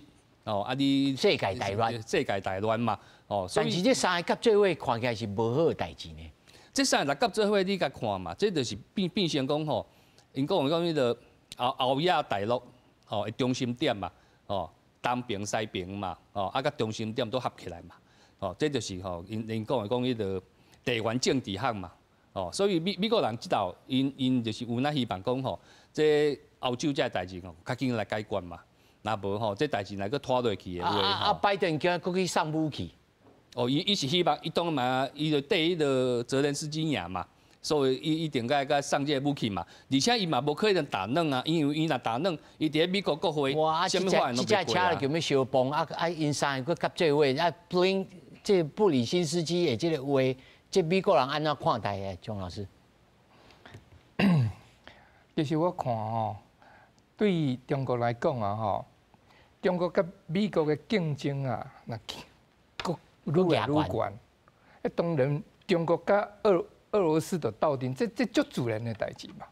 哦，啊你世界大乱，世界大乱嘛，哦，但是这三个甲做伙看起来是无好的代志呢。这三个甲做伙你甲看嘛，这就是变成讲吼，因讲迄个欧亚大陆哦的中心点嘛，哦东边西边嘛，哦啊甲中心点都合起来嘛，哦这就是吼因讲迄个地缘政治学嘛，哦所以美国人知道因就是有那希望讲吼，这欧洲这代志吼较紧来解决嘛。那无吼，这代志若搁拖落去的话，拜登今过去送武器。哦，伊是希望伊当嘛，伊就对迄个泽连斯基赢嘛，所以伊一定该送这个武器嘛。而且伊嘛无可能打软啊，因为伊若打软，伊伫咧美国国会，什么法案都这车叫咩小崩因三个搁做伙这布里辛斯基的这个话，这美国人安怎看待的？钟老师，其实我看吼。对中国来讲啊，吼，中国甲美国的竞争啊，那愈来愈悬。当然，中国甲俄罗斯的斗阵，这足自然的代志嘛，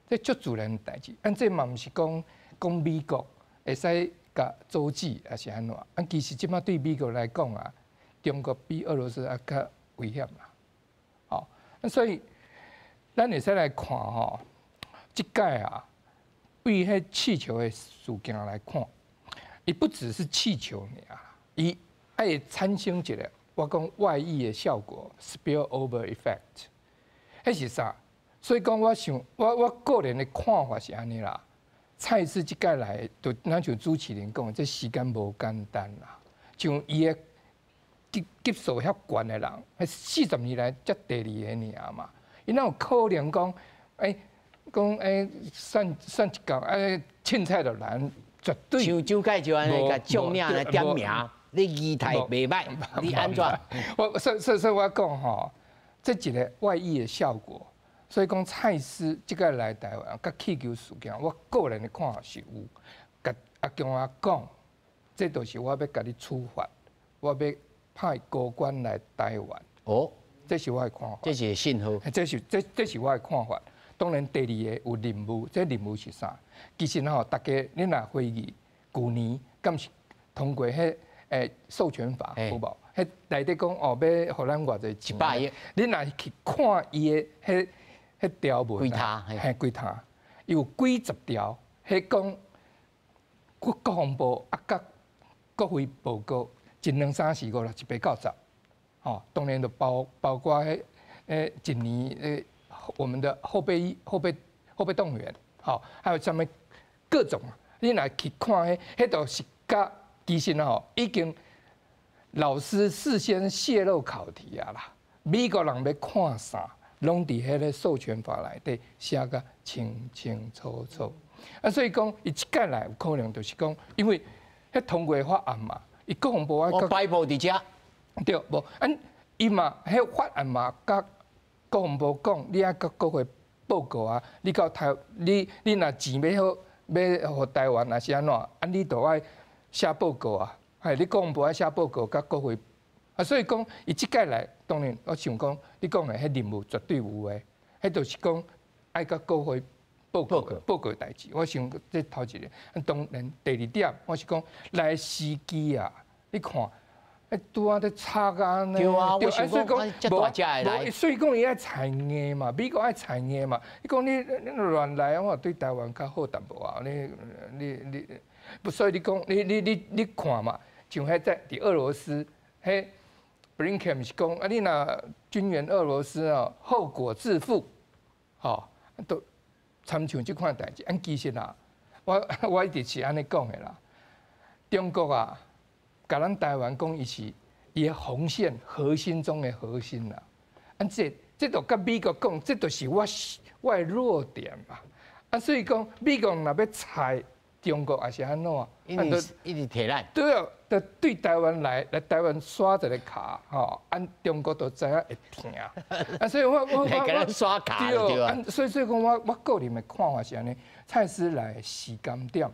这足自然的代志。这嘛毋是讲美国会使甲阻止，还是安怎？其实即马对美国来讲啊，中国比俄罗斯还较危险啦。好，所以咱会使来看吼，即届啊。为迄气球的事件来看，伊不只是气球尔，伊还会产生一个我讲外溢的效果 （spillover effect）。迄是啥？所以讲，我想我个人的看法是安尼啦。蔡司即届来，就咱像主持人讲，这时间无简单啦。像伊的级数遐悬的人，40年来才第2个尔嘛，伊哪有可能讲讲算一讲凊彩就难，绝对。像蒋介石安尼个将领来点名，你仪态袂歹，你安怎？所以我讲吼，这一个外溢的效果。所以讲蔡司即个来台湾，甲气球事件，我个人的看法是有。甲阿强讲，这都是我要甲你处罚，我要派高官来台湾。哦，这是我的看法。这是信号。这是我的看法。当然，第二个有任务，这任务是啥？其实吼，大家你若会议去年敢是通过迄授权法有无？迄内底讲哦，要互咱偌济100亿。你若去看伊的迄条文，几摊，有几十条，迄讲国防部甲国会报告1、2、3、4、5、6、7、8、9、10，哦，当然就包括一年我们的后备动员，好，还有什么各种，你若去看迄都是甲其实吼已经老师事先泄露考题啊啦，美国人要看啥，拢伫迄个授权法内底写个清清楚楚。所以讲，伊即届来有可能就是讲，因为迄通过法案嘛，伊国防部摆布伫遮，对，无伊嘛迄法案嘛，甲国防部讲，你爱甲国会报告啊！你到台，你若钱要互台湾，还是安怎？你都爱写报告啊！你国防部爱写报告，甲国会所以讲，伊即届来，当然我想讲，你讲的迄任务绝对有诶，迄就是讲爱甲国会报告代志。我想这头一个，当然第二点，我是讲来时机啊，你看。拄啊，咧插啊呢，对啊，我想讲，遮大只的来，所以讲伊爱采硬嘛，美国爱采硬嘛。你讲你乱来，我对台湾较好淡薄啊。你，不，所以你讲你看嘛，像迄在俄罗斯，迄 Blinken 是讲啊，你若军援俄罗斯哦，后果自负，吼，都参像即款代志。其实啦，我一直是安尼讲的啦，中国啊。甲咱台湾讲，伊是伊的红线核心中的核心啦。这都甲美国讲，这都是我的弱点嘛。所以讲，美国若要踩中国，还是安怎？一直摕咱。对啊，对台湾来台湾刷一个卡，吼，中国都知影会疼。所以我给咱刷卡对啊。所以讲我个人的看法是安尼，蔡司来时间点。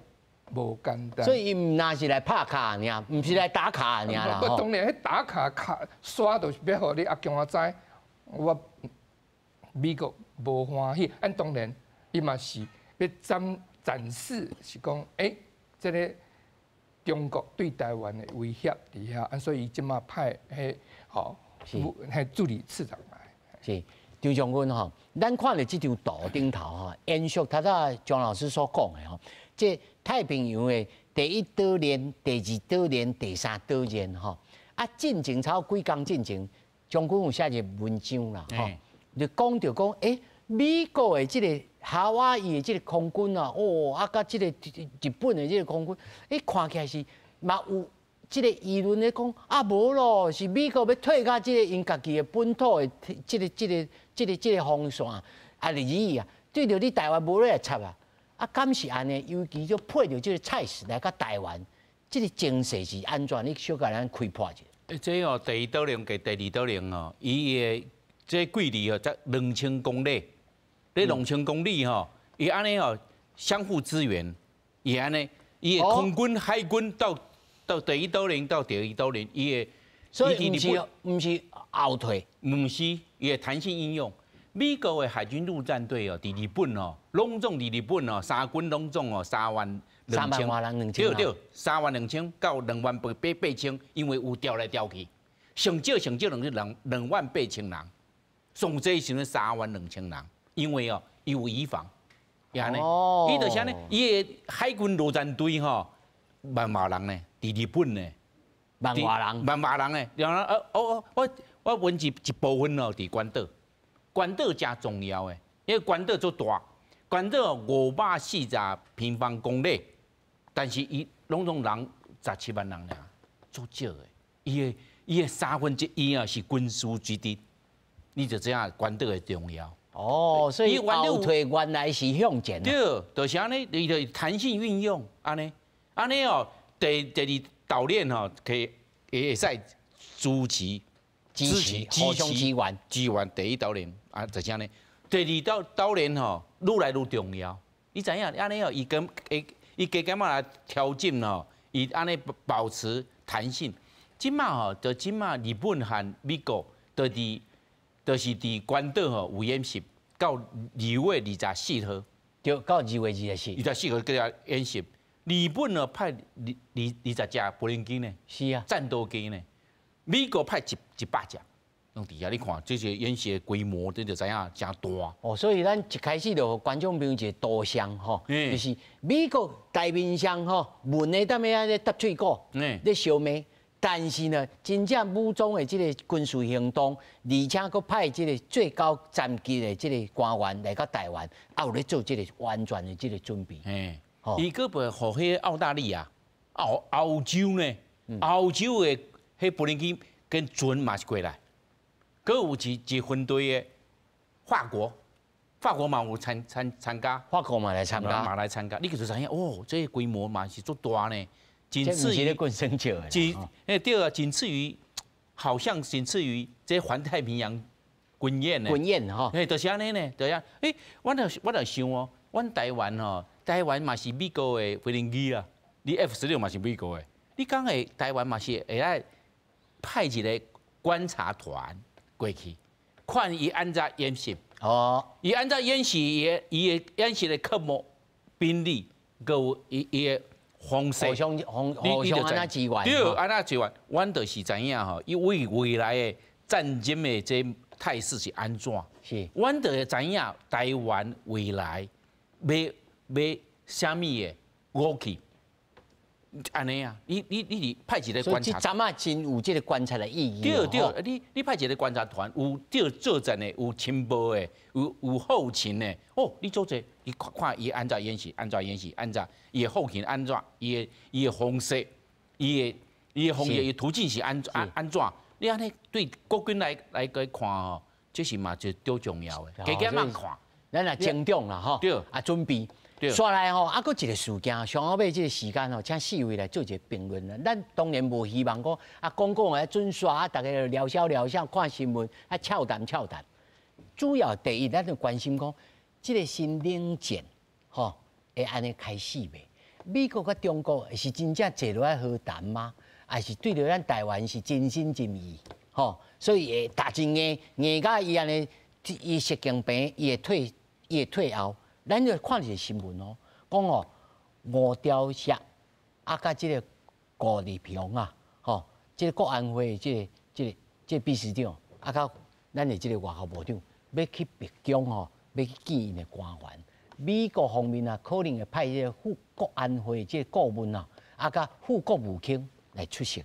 无简单，所以伊唔那是来拍卡尔，唔是来打卡尔啦。当然，迄打卡刷就是要互你阿强知，我美国无欢喜。当然，伊嘛是要展示是讲，这个中国对台湾的威胁底下，所以伊即马派迄助理次长来。是张将军吼，咱看了这张图顶头吼，延续他早姜老师所讲的吼，即太平洋的第一岛链、第二岛链、第三岛链吼，进前超几工进前，将军有写一文章啦吼，就讲着讲，美国的这个夏威夷的这个空军啊，甲这个日本的这个空军，看起来是嘛有这个议论咧讲，无咯，是美国要退到这个因家己的本土的这个防线，日语啊，对着你台湾无咧来插啊，敢是安尼？尤其就配着这个菜市来到台湾，这个情势是安怎？你小甲咱开破一下。这哦，第一岛链跟第二岛链哦，伊的这距离哦，才2000公里。这2000公里吼，伊安尼吼相互支援，伊安尼，伊的空军、海军到第一岛链到第二岛链，伊的所以唔是后退，唔是伊的弹性应用。美国的海军陆战队哦，伫日本哦，拢总伫日本哦，三军拢总哦3万2000，对，3万2000到2万8千，因为有调来调去，上少2万8千人，上济时阵3万2千人。因为哦，伊有移防，安尼，伊就是安尼，伊的海军陆战队吼，10000人呢，伫日本呢，10000人呢，然后我问一部分哦，伫关岛，关岛真重要诶，因为关岛足大，关岛540平方公里，但是伊拢人17万人俩，足少诶，伊的1/3啊是军事基地，你就知影关岛的重要。所以后退原来是向前。对，就是安尼，伊就弹性运用，安尼哦，第二岛链吼，可以会使支持，互相支援第一岛链就是安尼。第二岛链吼，愈来愈重要。你知影安尼哦，伊加减来调整吼，伊安尼保持弹性。即马吼，日本和美国就是伫关岛吼有演习，到2月24号，对，到2月24号叫演习。日本呢派20架无人机呢，是啊，战斗机呢，美国派100架，拢伫遐你看，这些演习的规模，你就知影真大。所以咱一开始就观众朋友一个图像吼，就是美国台面上吼，问的踮遐咧搭嘴鼓，咧烧麦。但是呢，真正武装的这个军事行动，而且佫派这个最高战级的这个官员来到台湾，有咧做这个完全的这个准备。伊佫袂互迄澳大利亚、澳洲呢，澳洲的迄无人机跟船嘛是过来，佫有一分队的法國嘛有参加，法國嘛来参加，你就知影哦，这个规模嘛是足大呢。仅次于滚生球，第二仅次于，好像仅次于这环太平洋军演呢。军演哈，就是安尼呢，对啊。我就想哦，阮台湾吼，台湾嘛是美国的飞行机啊，你 F-16嘛是美国的，你讲的台湾嘛是会来派一个观察团过去，看伊安怎演习。伊安怎演习，伊的演习的科目、兵力，佮有伊的。方式，互相安那支援，对，安那支援，阮就是知影吼，因为未来的战争的这态势是安怎？是，阮就知影台湾未来要啥物的武器，安尼啊，你派一个观察，所以这阵真有这个观察的意义。对，你派一个观察团，有对作战的，有情报的，有后勤的，你做者。你看伊安怎演习，安怎伊的后勤安怎，伊的方式，伊的方式，伊途径是安怎？你安尼对国军来看吼，这是嘛就最重要的，加减慢看，咱来增长啦吼，对，准备。刷来吼，搁一个事件，上后尾这个时间吼，请4位来做一个评论啦。咱当然无希望讲讲来准刷，大家聊笑看新闻，俏谈。主要第一，咱就关心讲。这个新冷战，会安尼开始未？美国甲中国是真正坐落来和谈吗？还是对着咱台湾是真心真意？所以会打真硬到伊安尼，伊习近平伊会退后，咱就看一个新闻讲5条线，甲这个顾立雄啊，吼，这个国安会这个秘书长，啊，到咱的这个外交部长，要去北京吼，要去见因的官员。美国方面啊，可能会派这个副国安会这个顾问啊，啊，甲副国务卿来出席。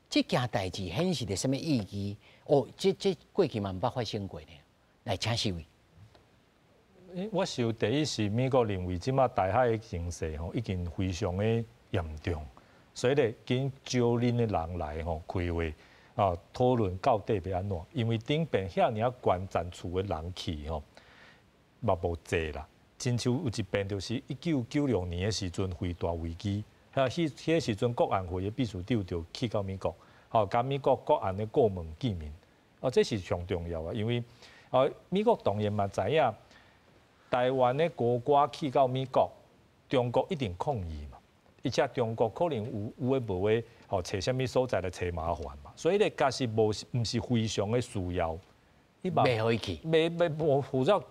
这件代志显示着什么意义？哦，这过去嘛毋捌发生过呢。来，请四位。我想第一是美国认为即马台海的形势吼已经非常的严重，所以咧紧招恁的人来吼开会啊讨论到底要安怎，因为顶边遐尔啊悬战厝的人气吼嘛无济啦。亲像有一边就是1996年的时阵非大危机，迄时阵国安会的秘书长就去到美国，吼甲美国国安的顾问见面，哦这是上重要啊，因为美国当然嘛知影。台湾的国歌去到美国，中国一定抗议嘛，而且中国可能有诶无诶，吼找啥物所在来找麻烦嘛，所以咧假是毋是非常的需要，袂可以去，无负责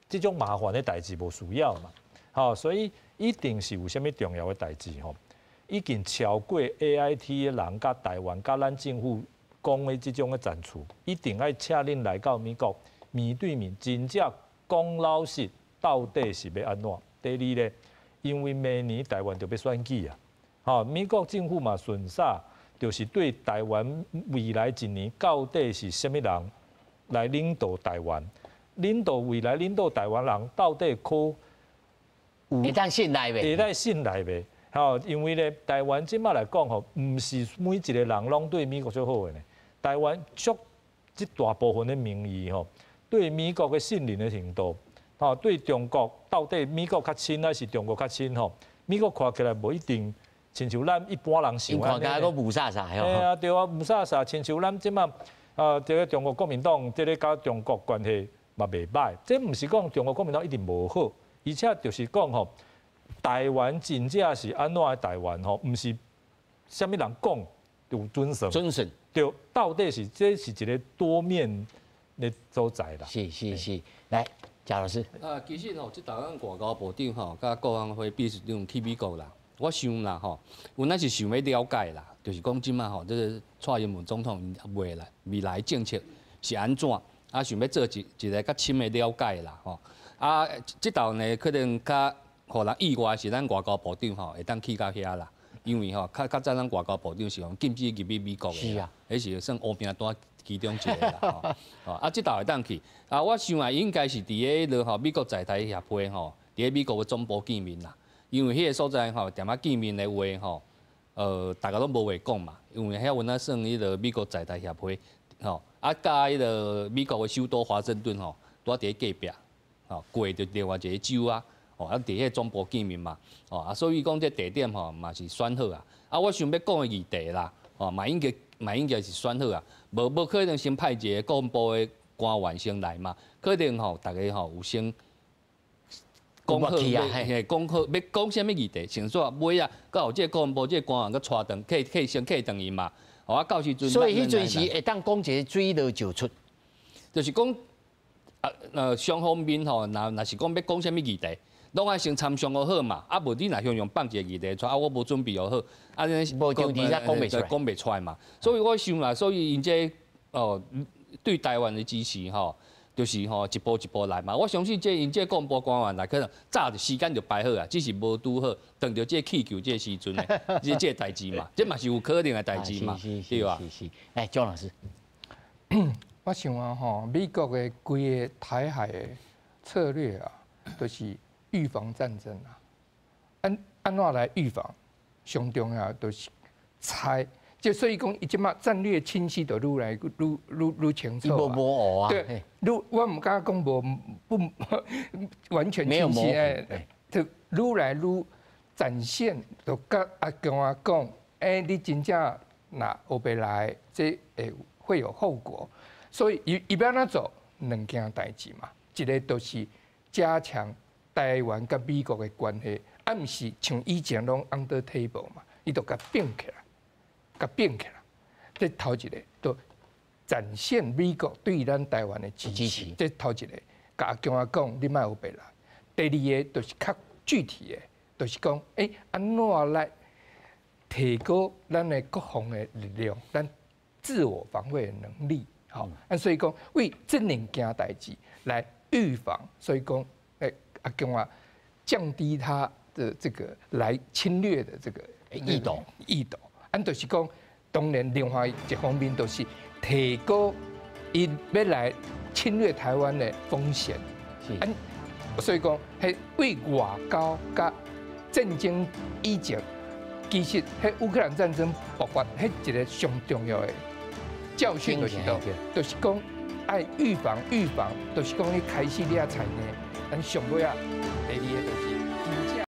即种麻烦的代志无需要嘛，吼，所以一定是有啥物重要的代志吼，已经超过 AIT 的人甲台湾甲咱政府讲的即种的战术，一定要请恁来到美国面对面，真正讲老实。到底是要安怎？第二咧，因为明年台湾就要选举啊，吼，美国政府嘛顺啥，就是对台湾未来一年到底是啥物人来领导台湾，未来领导台湾人到底可会当信赖袂？会当信赖袂？吼，因为咧台湾即马来讲吼，毋是每一个人拢对美国最好诶呢。台湾足一大部分的民意吼，对美国的信任的程度。吼，对中国到底美国较亲还是中国较亲吼？美国看起来无一定，亲像咱一般人想安尼。看起来个无啥啥吼。嘿啊，对啊，无啥啥，亲像咱即马这个中国国民党，这个甲中国关系嘛袂歹。这毋是讲中国国民党一定无好，而且就是讲吼，台湾真正是安怎的台湾吼？毋是啥物人讲就准绳。准绳。对，到底是这是一个多面的所在啦。是，来。贾老师，其实吼，即台湾外交部长吼，甲国安会秘书长去美国啦，我想啦吼，有咱是想要了解啦，就是讲即马吼，这个蔡英文总统未来政策是安怎，啊，想要做一个较深的了解啦吼，啊，即道呢可能较互人意外是咱外交部长吼会当去到遐啦，因为吼较早咱外交部长是讲禁止入去美国的啦，迄是算乌饼单。其中一个啦，吼，啊，即道会当去，啊，我想啊，应该是伫个吼美国在台协会吼，伫个美国的总部见面啦，因为迄个所在吼，踮见面的话吼，大家都无话讲嘛，因为遐阮算迄个美国在台协会，吼，啊，甲迄个美国的首都华盛顿吼，拄伫隔壁，吼，过着另外一个州啊，吼，啊，伫迄总部见面嘛，吼，啊，所以讲这地点吼嘛是选好啊，啊，我想要讲的议题啦，吼，嘛应该是选好啊。无可能先派一个国防部的官员先来嘛？可能吼，大家吼有先讲好，讲好要讲啥物议题，先说尾啊，到有这国防部这官员佮带回，先等伊嘛。吼啊，到时阵。所以迄阵时会当讲一个水落石出，就是讲双方面吼，若是讲要讲啥物议题。拢爱先参详好嘛，啊无你若向用放一个议题出，啊我无准备好，啊无就底下讲袂出来嘛。所以我想啦，所以因这对台湾的支持吼，就是吼一步一步来嘛。我相信因这国防部官员来可能早就时间就排好啊，只是无拄好等着这气球这时阵的这代志嘛，这嘛是有可能的代志嘛，对吧？是。来，庄老师，我想啊吼，美国的规个台海的策略啊，都是。预防战争啊，安怎来预防？上重要就是猜，就所以讲，伊即马战略清晰的愈来愈清楚啊。无啊，对，我唔敢讲不完全清晰诶，就愈来愈展现，就甲阿公啊讲，你真正那后边来，这会有后果。所以伊要安怎做两件代志嘛，一个就是加强。台湾甲美国的关系，啊，毋是像以前拢 under table 嘛，伊就甲变起来，这头一个，就展现美国对咱台湾的支持。这头一个，甲阿强讲，你莫有白来。第二个就是较具体的，就是讲，安怎来提高咱的国防的力量，咱自我防卫的能力。好，所以讲为这两件代志来预防，所以讲，阿公啊，降低他的这个来侵略的这个意图。就是讲，当然另外一方面都是提高伊要来侵略台湾的风险。所以讲，迄为外交甲战争以前，其实迄乌克兰战争爆发，迄一个上重要的教训就是讲爱预防，就是讲你开始你啊采呢，咱上尾啊。